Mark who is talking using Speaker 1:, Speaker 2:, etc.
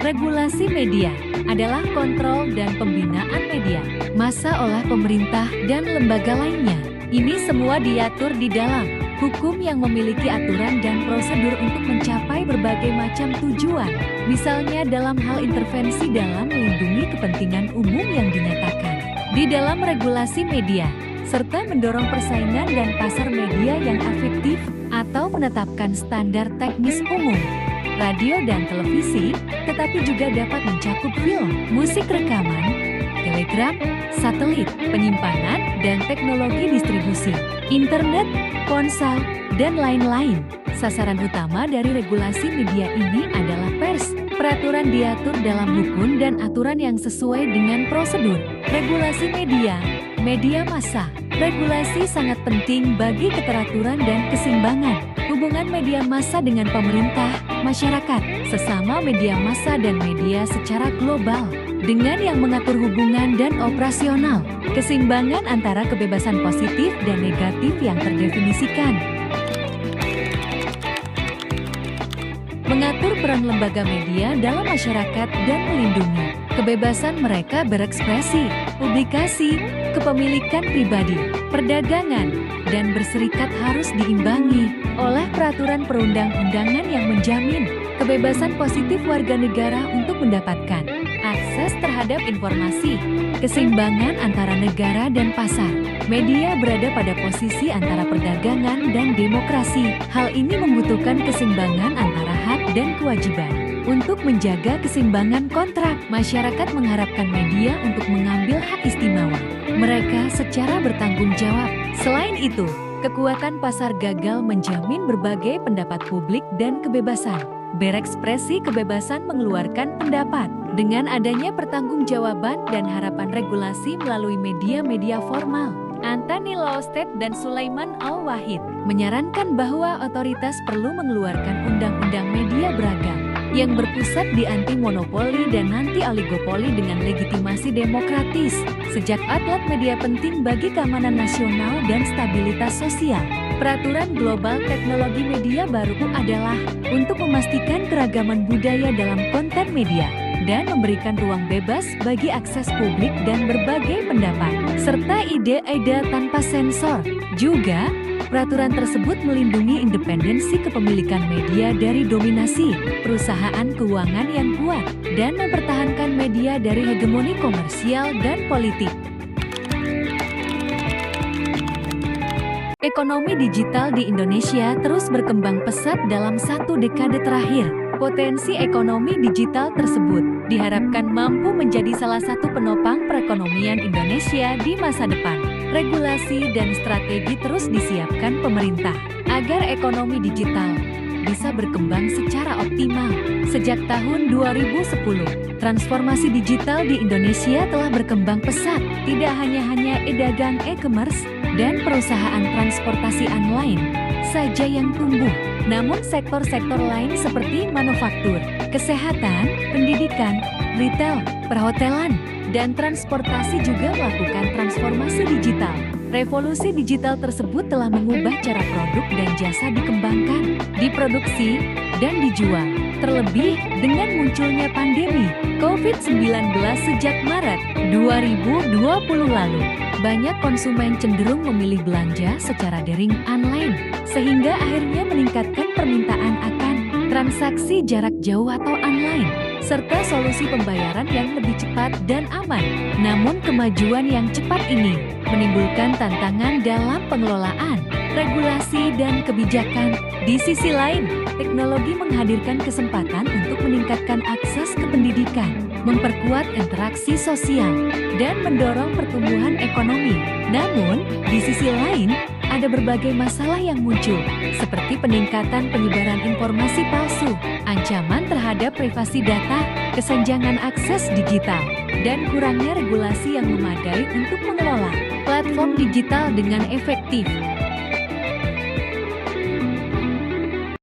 Speaker 1: Regulasi media adalah kontrol dan pembinaan media, massa oleh pemerintah dan lembaga lainnya. Ini semua diatur di dalam hukum yang memiliki aturan dan prosedur untuk mencapai berbagai macam tujuan. Misalnya dalam hal intervensi dalam melindungi kepentingan umum yang dinyatakan di dalam regulasi media, serta mendorong persaingan dan pasar media yang efektif atau menetapkan standar teknis umum. Radio dan televisi, tetapi juga dapat mencakup film, musik rekaman, telegram, satelit, penyimpanan, dan teknologi distribusi, internet, ponsel, dan lain-lain. Sasaran utama dari regulasi media ini adalah pers. Peraturan diatur dalam hukum dan aturan yang sesuai dengan prosedur. Regulasi media, media massa. Regulasi sangat penting bagi keteraturan dan keseimbangan hubungan media massa dengan pemerintah, masyarakat, sesama media massa dan media secara global. Dengan yang mengatur hubungan dan operasional, keseimbangan antara kebebasan positif dan negatif yang terdefinisikan. Mengatur peran lembaga media dalam masyarakat dan melindungi kebebasan mereka berekspresi, publikasi, kepemilikan pribadi, perdagangan, dan berserikat harus diimbangi oleh peraturan perundang-undangan yang menjamin kebebasan positif warga negara untuk mendapatkan akses terhadap informasi, keseimbangan antara negara dan pasar. Media berada pada posisi antara perdagangan dan demokrasi. Hal ini membutuhkan keseimbangan antara hak dan kewajiban. Untuk menjaga keseimbangan kontrak, masyarakat mengharapkan media untuk mengambil hak istimewa mereka secara bertanggung jawab. Selain itu, kekuatan pasar gagal menjamin berbagai pendapat publik dan kebebasan berekspresi, kebebasan mengeluarkan pendapat. Dengan adanya pertanggungjawaban dan harapan regulasi melalui media-media formal, Anthony Lowstead dan Sulaiman Al-Wahid menyarankan bahwa otoritas perlu mengeluarkan undang-undang media beragam yang berpusat di anti-monopoli dan anti-oligopoli dengan legitimasi demokratis. Sejak atlet media penting bagi keamanan nasional dan stabilitas sosial, peraturan global teknologi media baru adalah untuk memastikan keragaman budaya dalam konten media dan memberikan ruang bebas bagi akses publik dan berbagai pendapat, serta ide-ide tanpa sensor. Juga, peraturan tersebut melindungi independensi kepemilikan media dari dominasi perusahaan keuangan yang kuat dan mempertahankan media dari hegemoni komersial dan politik. Ekonomi digital di Indonesia terus berkembang pesat dalam satu dekade terakhir. Potensi ekonomi digital tersebut diharapkan mampu menjadi salah satu penopang perekonomian Indonesia di masa depan. Regulasi dan strategi terus disiapkan pemerintah agar ekonomi digital bisa berkembang secara optimal. Sejak tahun 2010, transformasi digital di Indonesia telah berkembang pesat. Tidak hanya e-dagang, e-commerce, dan perusahaan transportasi online saja yang tumbuh, namun sektor-sektor lain seperti manufaktur, kesehatan, pendidikan, retail, perhotelan, dan transportasi juga melakukan transformasi digital. Revolusi digital tersebut telah mengubah cara produk dan jasa dikembangkan, diproduksi, dan dijual. Terlebih dengan munculnya pandemi COVID-19 sejak Maret 2020 lalu, banyak konsumen cenderung memilih belanja secara daring online, sehingga akhirnya meningkatkan permintaan akan transaksi jarak jauh atau online, serta solusi pembayaran yang lebih cepat dan aman. Namun kemajuan yang cepat ini menimbulkan tantangan dalam pengelolaan, regulasi, dan kebijakan. Di sisi lain, teknologi menghadirkan kesempatan untuk meningkatkan akses ke pendidikan, memperkuat interaksi sosial, dan mendorong pertumbuhan ekonomi. Namun, di sisi lain, ada berbagai masalah yang muncul, seperti peningkatan penyebaran informasi palsu, ancaman terhadap privasi data, kesenjangan akses digital, dan kurangnya regulasi yang memadai untuk mengelola platform digital dengan efektif.